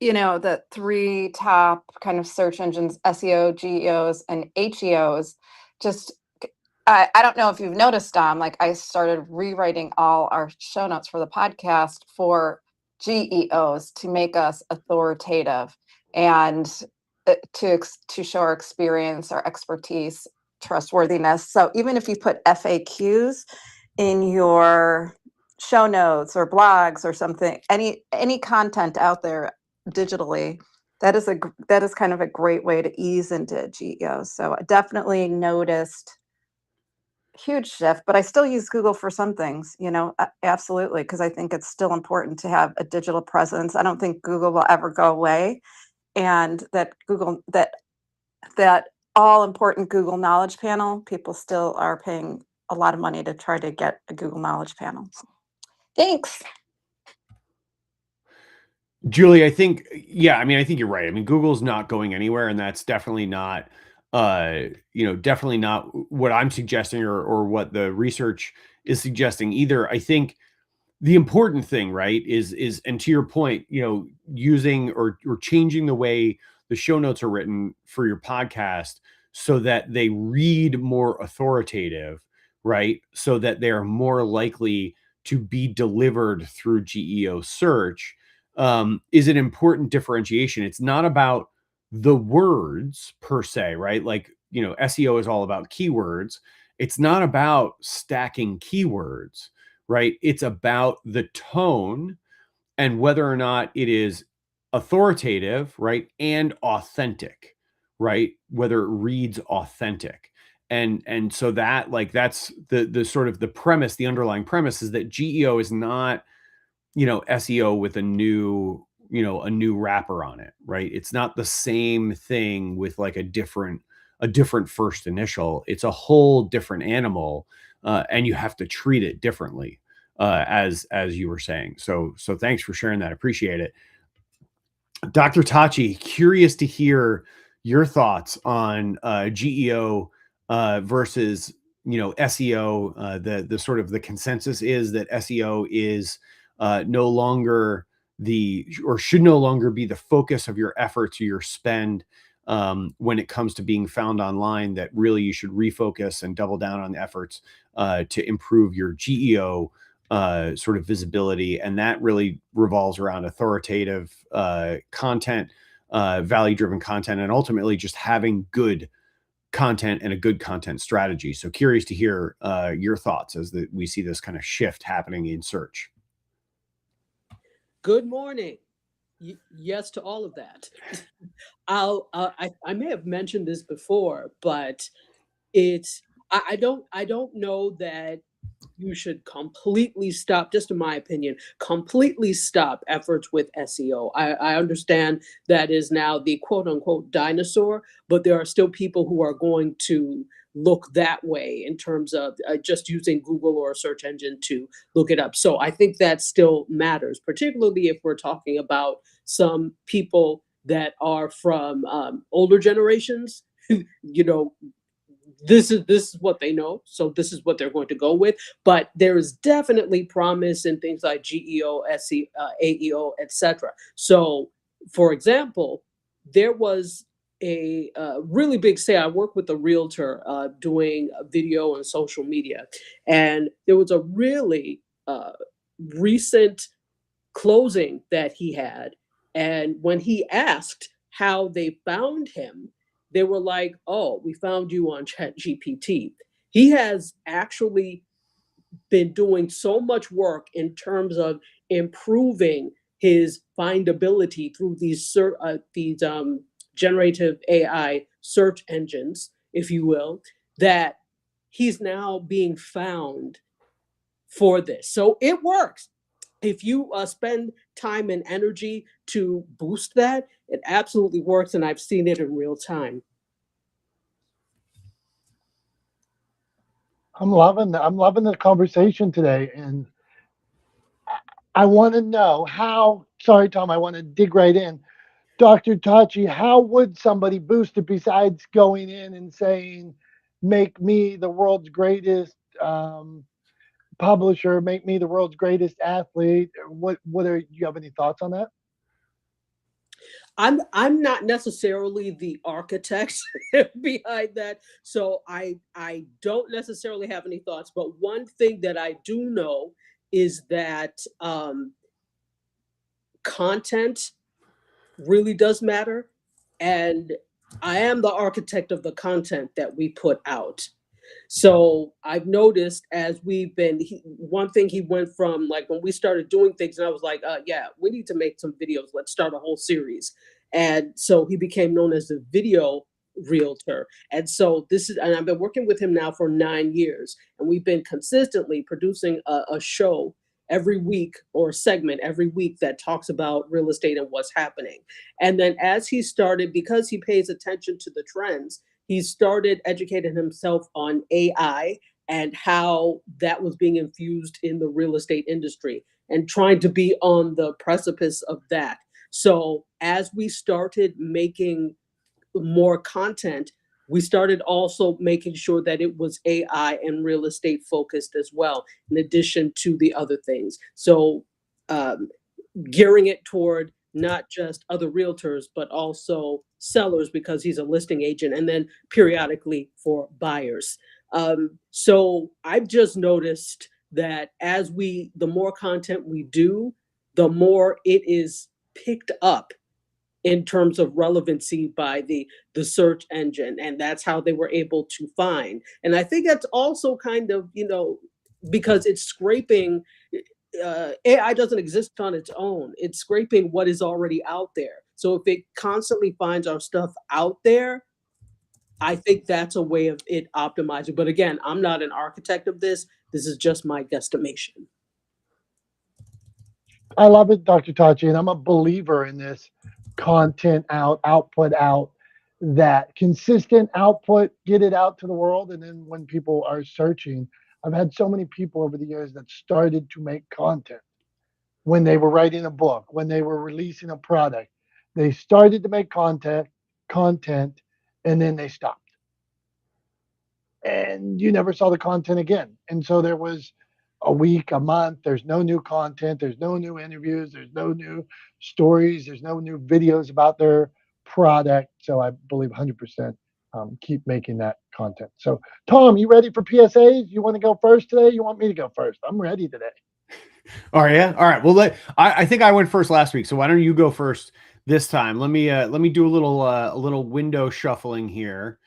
the three top kind of search engines, SEO, GEOs, and HEOs. Just, I don't know if you've noticed, Dom, like I started rewriting all our show notes for the podcast for GEOs to make us authoritative. And to show our experience, our expertise, trustworthiness. So even if you put FAQs in your show notes or blogs or something, any content out there digitally, that is kind of a great way to ease into GEO. So I definitely noticed huge shift, but I still use Google for some things, absolutely, because I think it's still important to have a digital presence. I don't think Google will ever go away, and that all important Google Knowledge Panel, people still are paying a lot of money to try to get a Google Knowledge Panel. Thanks. Julie, I think you're right. I mean, Google's not going anywhere, and that's definitely not, definitely not what I'm suggesting or what the research is suggesting either. I think the important thing, right, is, and to your point, using or changing the way the show notes are written for your podcast so that they read more authoritative, right? So that they are more likely to be delivered through GEO search, is an important differentiation. It's not about the words per se, right? Like, SEO is all about keywords. It's not about stacking keywords, right? It's about the tone and whether or not it is authoritative, right? And authentic, right? Whether it reads authentic. And so that, like, that's the sort of the premise, the underlying premise is that GEO is not, SEO with a new wrapper on it, right? It's not the same thing with like a different first initial. It's a whole different animal, and you have to treat it differently, as you were saying. So thanks for sharing that. Appreciate it. Dr. Tachi, curious to hear your thoughts on GEO versus SEO. The sort of the consensus is that SEO is no longer should no longer be the focus of your efforts or your spend when it comes to being found online, that really you should refocus and double down on efforts to improve your GEO sort of visibility. And that really revolves around authoritative content, value-driven content, and ultimately just having good content and a good content strategy. So curious to hear your thoughts as we see this kind of shift happening in search. Good morning. Yes to all of that. I may have mentioned this before, but I don't know that you should completely stop, just in my opinion, completely stop efforts with SEO. I understand that is now the quote unquote dinosaur, but there are still people who are going to look that way in terms of just using Google or a search engine to look it up. So I think that still matters, particularly if we're talking about some people that are from older generations. You know, this is what they know, so this is what they're going to go with. But there is definitely promise in things like GEO, SE, AEO, etc. So, for example, there was a really big say. I work with a realtor doing video and social media, and there was a really recent closing that he had. And when he asked how they found him, they were like, "Oh, we found you on ChatGPT." He has actually been doing so much work in terms of improving his findability through these generative AI search engines, if you will, that he's now being found for this. So it works. If you spend time and energy to boost that, it absolutely works, and I've seen it in real time. I'm loving the conversation today, and I want to know how. Sorry, Tom, I want to dig right in. Dr. Tachi, how would somebody boost it besides going in and saying, "Make me the world's greatest publisher, make me the world's greatest athlete"? What are you have any thoughts on that? I'm not necessarily the architect behind that, so I don't necessarily have any thoughts. But one thing that I do know is that content really does matter, and I am the architect of the content that we put out. So I've noticed as we've been, one thing he went from, like when we started doing things, and I was like, yeah, we need to make some videos. Let's start a whole series. And so he became known as the video realtor. And so and I've been working with him now for 9 years, and we've been consistently producing a show every week, or a segment every week, that talks about real estate and what's happening. And then as he started, because he pays attention to the trends, he started educating himself on AI and how that was being infused in the real estate industry, and trying to be on the precipice of that. So as we started making more content, we started also making sure that it was AI and real estate focused as well, in addition to the other things. So um, gearing it toward not just other realtors, but also sellers, because he's a listing agent, and then periodically for buyers. So I've just noticed that the more content we do, the more it is picked up in terms of relevancy by the search engine, and that's how they were able to find. And I think that's also kind of, because it's scraping. AI doesn't exist on its own. It's scraping what is already out there. So if it constantly finds our stuff out there, I think that's a way of it optimizing. But again, I'm not an architect of this. This is just my guesstimation. I love it, Dr. Tachi, and I'm a believer in this content out, output out, that consistent output, get it out to the world. And then when people are searching, I've had so many people over the years that started to make content when they were writing a book, when they were releasing a product. They started to make content, and then they stopped. And you never saw the content again. And so there was a week, a month. There's no new content. There's no new interviews. There's no new stories. There's no new videos about their product. So I believe 100% keep making that content. So, Tom, you ready for PSAs? You want to go first today? You want me to go first? I'm ready today. All right, yeah. All right. Well, I think I went first last week, so why don't you go first this time? Let me do a little window shuffling here,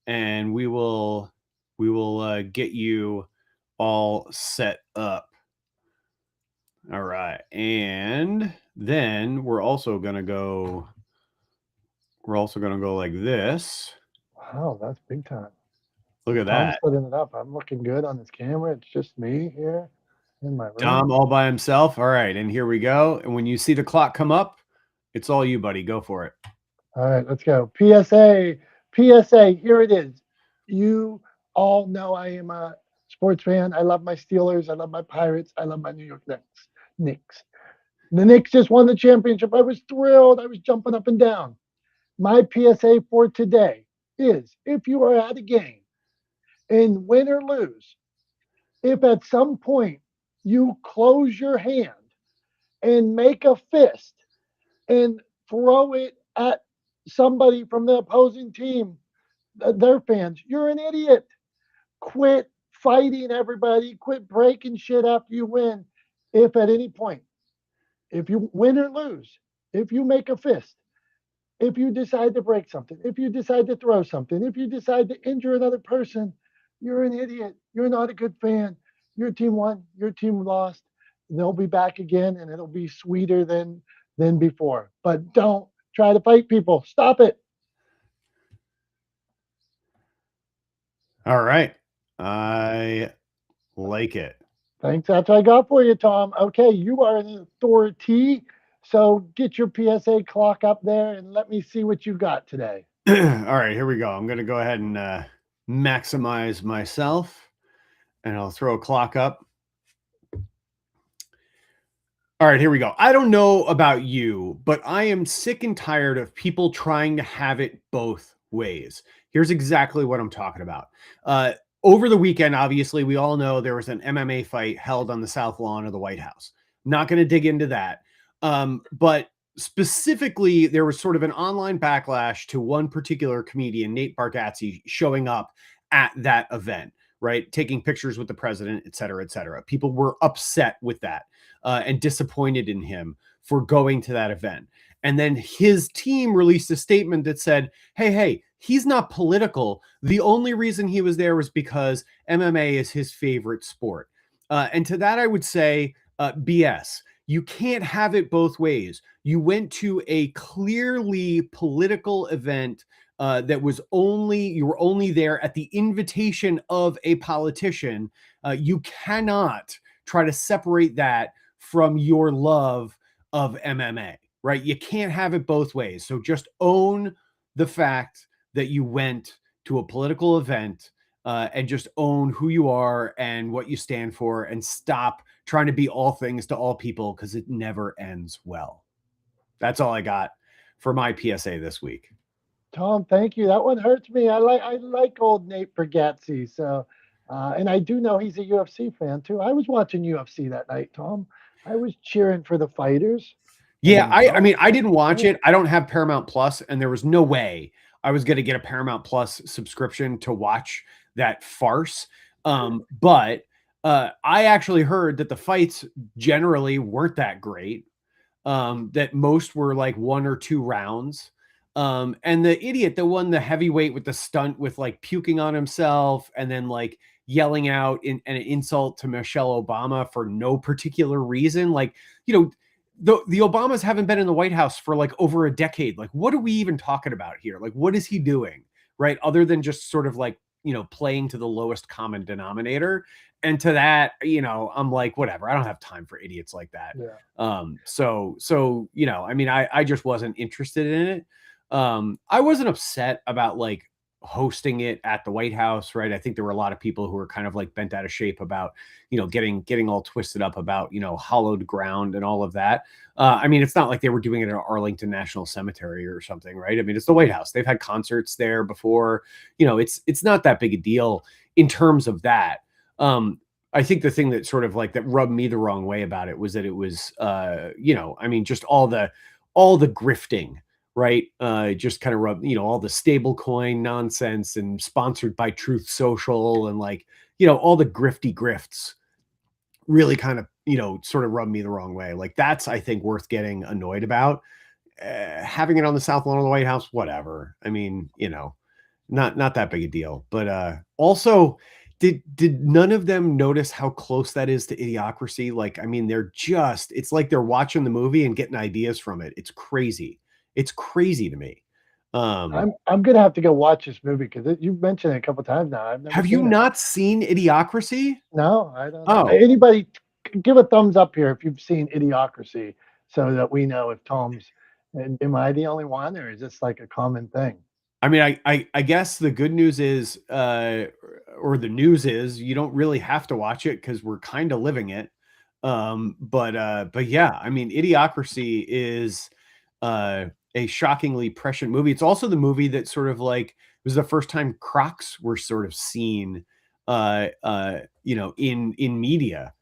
and we will get you all set up. All right, and then we're also gonna go like this. Wow, that's big time. Look at Tom's that. putting it up. I'm looking good on this camera. It's just me here in my room. Dom all by himself. All right, and here we go. And when you see the clock come up, it's all you, buddy. Go for it. All right, let's go. PSA, here it is. You all know I am a sports fan. I love my Steelers. I love my Pirates. I love my New York Knicks. The Knicks just won the championship. I was thrilled. I was jumping up and down. My PSA for today is if you are at a game and win or lose, if at some point you close your hand and make a fist and throw it at somebody from the opposing team, their fans, you're an idiot. Quit fighting everybody. Quit breaking shit after you win. If at any point, if you win or lose, if you make a fist, if you decide to break something, if you decide to throw something, if you decide to injure another person, you're an idiot. You're not a good fan. Your team won, your team lost. They'll be back again and it'll be sweeter than before. But don't try to fight people. Stop it. All right. I like it. Thanks. That's what I got for you, Tom. Okay, you are an authority. So get your PSA clock up there and let me see what you got today. All right, here we go. I'm going to go ahead and maximize myself, and I'll throw a clock up. All right, here we go. I don't know about you, but I am sick and tired of people trying to have it both ways. Here's exactly what I'm talking about. Over the weekend, obviously, we all know there was an MMA fight held on the South Lawn of the White House. Not going to dig into that. But specifically, there was sort of an online backlash to one particular comedian, Nate Bargatze, showing up at that event, right? Taking pictures with the president, et cetera, et cetera. People were upset with that and disappointed in him for going to that event. And then his team released a statement that said, hey, he's not political. The only reason he was there was because MMA is his favorite sport. And to that, I would say BS. You can't have it both ways. You went to a clearly political event that was you were only there at the invitation of a politician. You cannot try to separate that from your love of MMA, right? You can't have it both ways. So just own the fact that you went to a political event and just own who you are and what you stand for, and stop trying to be all things to all people, because it never ends well. That's all I got for my PSA this week. Tom, thank you. That one hurts me. I like old Nate Bargatze. So, and I do know he's a UFC fan too. I was watching UFC that night, Tom. I was cheering for the fighters. Yeah, I mean, I didn't watch it. I don't have Paramount Plus, and there was no way I was going to get a Paramount Plus subscription to watch that farce. But I actually heard that the fights generally weren't that great, that most were like 1 or 2 rounds. And the idiot that won the heavyweight with the stunt with like puking on himself and then like yelling out an insult to Michelle Obama for no particular reason. Like, you know, the Obamas haven't been in the White House for like over a decade. Like, what are we even talking about here? Like, what is he doing? Right. Other than just sort of like, you know, playing to the lowest common denominator. And to that, you know, I'm like, whatever, I don't have time for idiots like that. Yeah. So, you know, I mean, I just wasn't interested in it. I wasn't upset about like hosting it at the White House, right? I think there were a lot of people who were kind of like bent out of shape about, you know, getting all twisted up about, you know, hollowed ground and all of that. I mean, it's not like they were doing it at Arlington National Cemetery or something, right? I mean, it's the White House. They've had concerts there before. You know, it's not that big a deal in terms of that. I think the thing that sort of like that rubbed me the wrong way about it was that it was, I mean, just all the grifting, right? Just kind of rub, all the stable coin nonsense and sponsored by Truth Social and like, all the grifty grifts really kind of, sort of rubbed me the wrong way. Like that's, I think, worth getting annoyed about. Having it on the South Lawn of the White House, whatever. I mean, not that big a deal. But also, did none of them notice how close that is to Idiocracy? Like, I mean, it's like they're watching the movie and getting ideas from it. It's crazy. It's crazy to me. I'm gonna have to go watch this movie because you've mentioned it a couple times now. I've never Have you seen it. not seen Idiocracy? No, I don't know. Oh, Anybody, give a thumbs up here if you've seen Idiocracy, so that we know if Tom's. And am I the only one, or is this like a common thing? I mean, I guess the good news is, or the news is, you don't really have to watch it because we're kind of living it. But yeah, I mean, Idiocracy is a shockingly prescient movie. It's also the movie that sort of like was the first time Crocs were sort of seen, in media.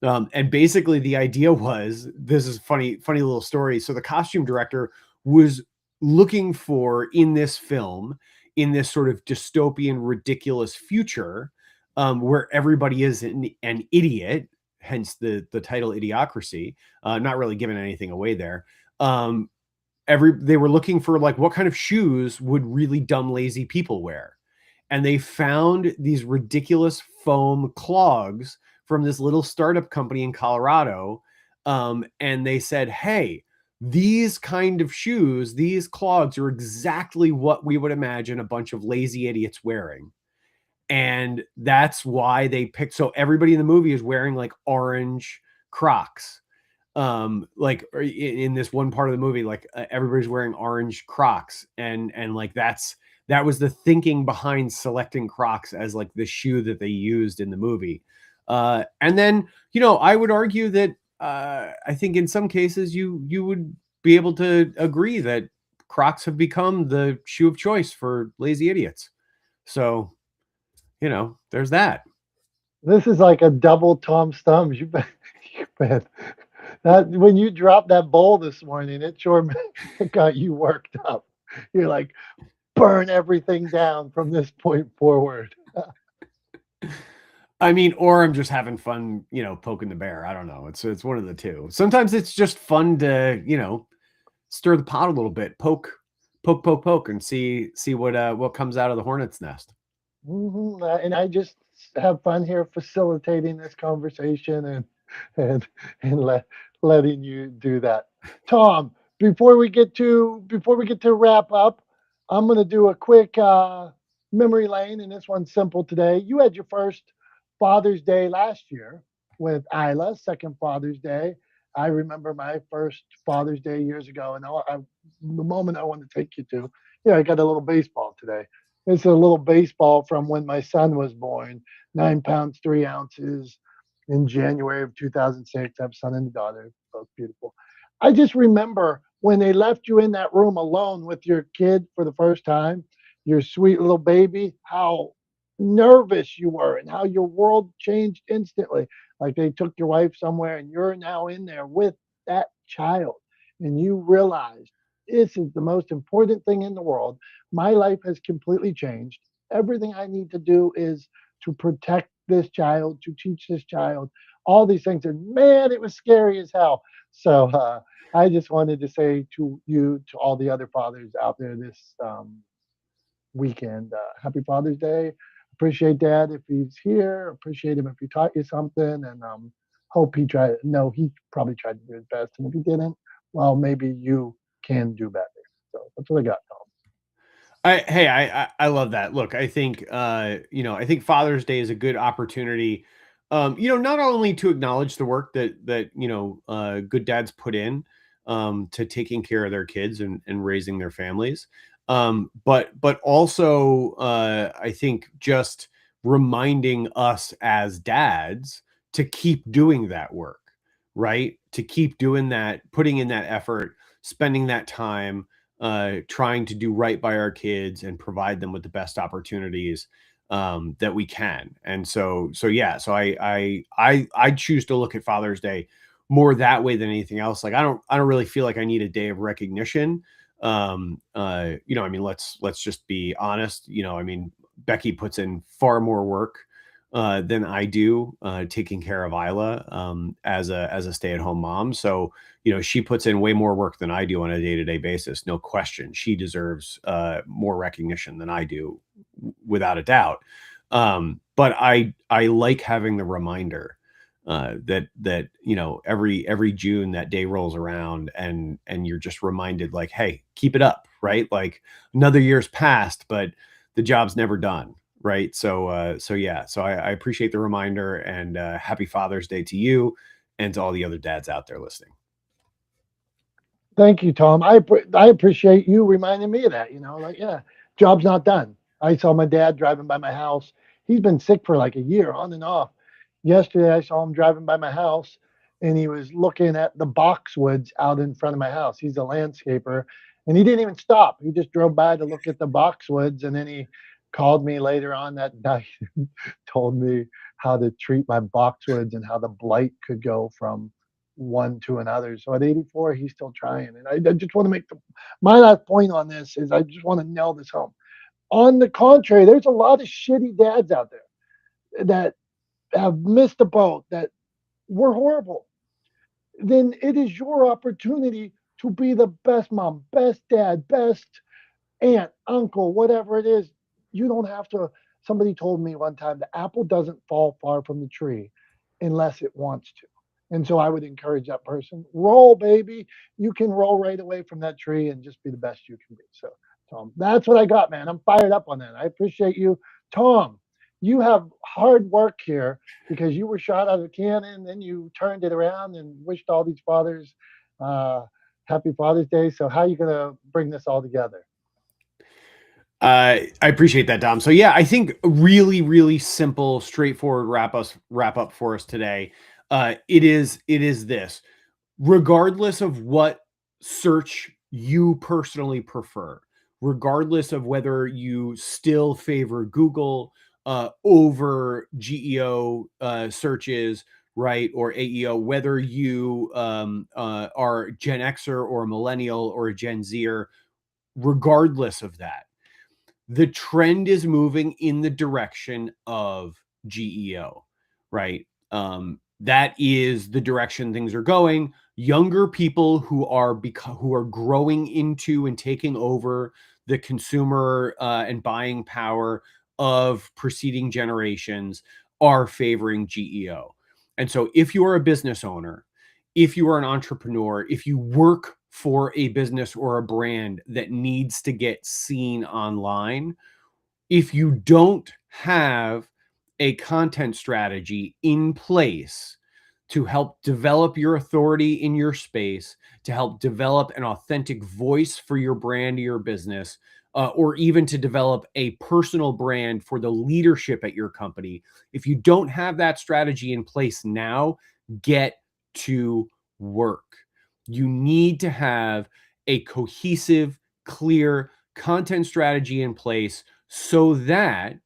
And basically the idea was, this is funny little story. So the costume director was looking for in this film, in this sort of dystopian, ridiculous future, where everybody is an idiot, hence the title Idiocracy, not really giving anything away there. They were looking for like, what kind of shoes would really dumb, lazy people wear? And they found these ridiculous foam clogs from this little startup company in Colorado. And they said, hey, these kind of shoes, these clogs are exactly what we would imagine a bunch of lazy idiots wearing. And that's why they picked. So everybody in the movie is wearing like orange Crocs. Like in this one part of the movie, like everybody's wearing orange Crocs. And like that was the thinking behind selecting Crocs as like the shoe that they used in the movie. And then, I would argue that I think in some cases you would be able to agree that Crocs have become the shoe of choice for lazy idiots. So, there's that. This is like a double Tom Thumbs. You bet. That when you dropped that bowl this morning, it sure it got you worked up. You're like, burn everything down from this point forward. I mean, or I'm just having fun, poking the bear. I don't know. It's one of the two. Sometimes it's just fun to, stir the pot a little bit, poke, and see what comes out of the hornet's nest. And I just have fun here facilitating this conversation and letting you do that. Tom, before we get to wrap up, I'm going to do a quick memory lane, and this one's simple today. You had your first Father's Day last year with Isla, second Father's Day. I remember my first Father's Day years ago, and the moment I want to take you to, I got a little baseball today. It's a little baseball from when my son was born, 9 pounds, 3 ounces in January of 2006. I have a son and a daughter, both beautiful. I just remember when they left you in that room alone with your kid for the first time, your sweet little baby, how nervous you were and how your world changed instantly. Like they took your wife somewhere and you're now in there with that child. And you realized this is the most important thing in the world. My life has completely changed. Everything I need to do is to protect this child, to teach this child, all these things. And man, it was scary as hell. So I just wanted to say to you, to all the other fathers out there this weekend, happy Father's Day. Appreciate Dad if he's here. Appreciate him if he taught you something. And hope he tried. No, he probably tried to do his best. And if he didn't, well, maybe you can do better. So that's what I got, Tom. I love that. Look, I think I think Father's Day is a good opportunity, not only to acknowledge the work that good dads put in to taking care of their kids and raising their families, but also I think just reminding us as dads to keep doing that work, right? To keep doing that, putting in that effort, spending that time, trying to do right by our kids and provide them with the best opportunities. that we can. And so yeah, so I choose to look at Father's Day more that way than anything else. Like I don't really feel like I need a day of recognition. I mean, let's just be honest. I mean, Becky puts in far more work than I do taking care of Isla as a stay-at-home mom. So, she puts in way more work than I do on a day-to-day basis. No question. She deserves more recognition than I do, without a doubt. But I like having the reminder that every June that day rolls around and you're just reminded, like, hey, keep it up, right? Like another year's passed, but the job's never done. Right. So yeah. So I appreciate the reminder, and happy Father's Day to you and to all the other dads out there listening. Thank you, Tom. I appreciate you reminding me of that. Like, yeah, job's not done. I saw my dad driving by my house. He's been sick for like a year, on and off. Yesterday, I saw him driving by my house, and he was looking at the boxwoods out in front of my house. He's a landscaper, and he didn't even stop. He just drove by to look at the boxwoods, and then he called me later on that night and told me how to treat my boxwoods and how the blight could go from one to another. So at 84, he's still trying. And I just want to make my last point on this is I just want to nail this home. On the contrary, there's a lot of shitty dads out there that have missed the boat, that were horrible. Then it is your opportunity to be the best mom, best dad, best aunt, uncle, whatever it is. You don't have to. Somebody told me one time the apple doesn't fall far from the tree unless it wants to. And so I would encourage that person, roll, baby. You can roll right away from that tree and just be the best you can be. So, Tom, that's what I got, man. I'm fired up on that. I appreciate you. Tom, you have hard work here because you were shot out of a cannon, then you turned it around and wished all these fathers happy Father's Day. So how are you going to bring this all together? I appreciate that, Dom. So yeah, I think really, really simple, straightforward wrap up for us today. It is this: regardless of what search you personally prefer, regardless of whether you still favor Google over GEO searches, right, or AEO, whether you are Gen Xer or a millennial or a Gen Zer, regardless of that, the trend is moving in the direction of GEO, right? That is the direction things are going. Younger people who are growing into and taking over the consumer and buying power of preceding generations are favoring GEO. And so if you are a business owner, if you are an entrepreneur, if you work for a business or a brand that needs to get seen online, if you don't have a content strategy in place to help develop your authority in your space, to help develop an authentic voice for your brand or your business, or even to develop a personal brand for the leadership at your company, if you don't have that strategy in place now, get to work. You need to have a cohesive, clear content strategy in place so that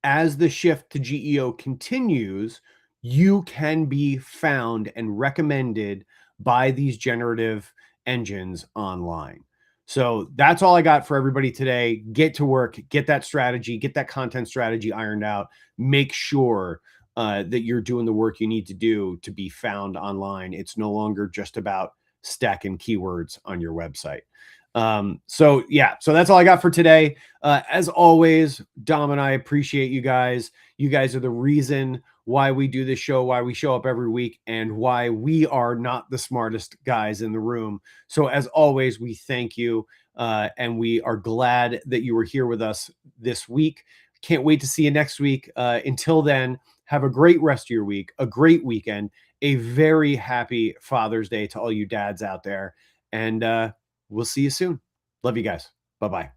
as the shift to GEO continues, you can be found and recommended by these generative engines online. So that's all I got for everybody today. Get to work, get that strategy, get that content strategy ironed out. Make sure that you're doing the work you need to do to be found online. It's no longer just about stacking keywords on your website. So that's all I got for today. As always, Dom and I appreciate you guys. You guys are the reason why we do this show, why we show up every week, and why we are not the smartest guys in the room. So as always, we thank you. And we are glad that you were here with us this week. Can't wait to see you next week. Until then, have a great rest of your week, a great weekend, a very happy Father's Day to all you dads out there. And, we'll see you soon. Love you guys. Bye-bye.